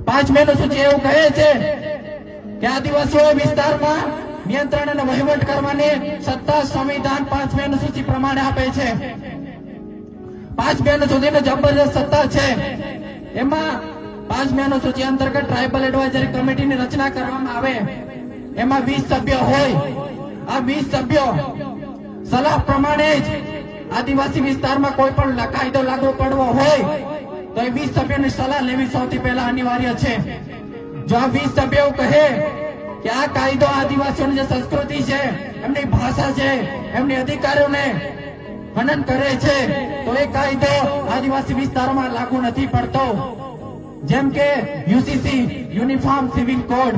5મી અનુસૂચિ એવું કહે છે કે આદિવાસીઓ વિસ્તારમાં નિયંત્રણ અને વહીવટ કરવાની સત્તા સંવિધાન 5મી અનુસૂચિ પ્રમાણે આપે છે. 5મી અનુસૂચિની જબરદસ્ત સત્તા છે. એમાં 5મી અનુસૂચિ અંતર્ગત ટ્રાઇબલ એડવાઇઝરી કમિટીની રચના કરવામાં આવે. એમાં 20 સભ્યો હોય. આ 20 સભ્યો સલાહ પ્રમાણે જ આદિવાસી વિસ્તારમાં કોઈ પણ કાયદો લાગુ પડવો હોય તો એ 20 સભ્યોની સલાહ લેવી સૌથી પહેલા અનિવાર્ય છે. જો આ 20 સભ્યો કહે કે આ કાયદો આદિવાસીઓની જે સંસ્કૃતિ છે, એમની ભાષા છે, એમની અધિકારોને હનન કરે છે, તો એ કાયદો આદિવાસી વિસ્તારોમાં લાગુ નથી પડતો. જેમ કે યુસીસી યુનિફોર્મ સિવિલ કોડ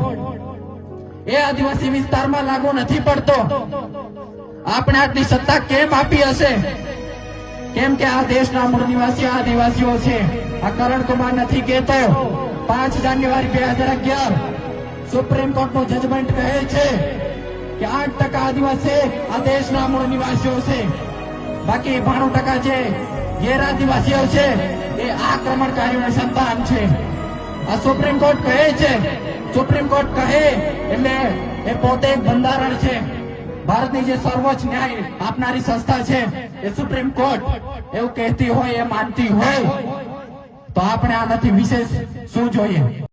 એ આદિવાસી વિસ્તારમાં લાગુ નથી પડતો. આપણે આટલી સત્તા કેમ આપી હશે? કેમ કે આ દેશના મૂળ નિવાસી આદિવાસીઓ છે. આ કરણકુમાર નથી કહેતો. 5 જાન્યુઆરી 2011 સુપ્રીમ કોર્ટનું જજમેન્ટ કહે છે કે 8% આદિવાસી આ દેશના મૂળ નિવાસીઓ છે. બાકી 92% જે ગેર આદિવાસીઓ છે એ આક્રમણકારીઓની સંતાન છે. આ સુપ્રીમ કોર્ટ કહે છે. સુપ્રીમ કોર્ટ કહે એટલે એ પોતે એક બંધારણ છે. ભારતની જે સર્વોચ્ચ ન્યાય આપનારી સંસ્થા છે એ સુપ્રીમ કોર્ટ એવું કહેતી હોય, એ માનતી હોય, તો આપણે આનાથી વિશેષ શું જોઈએ?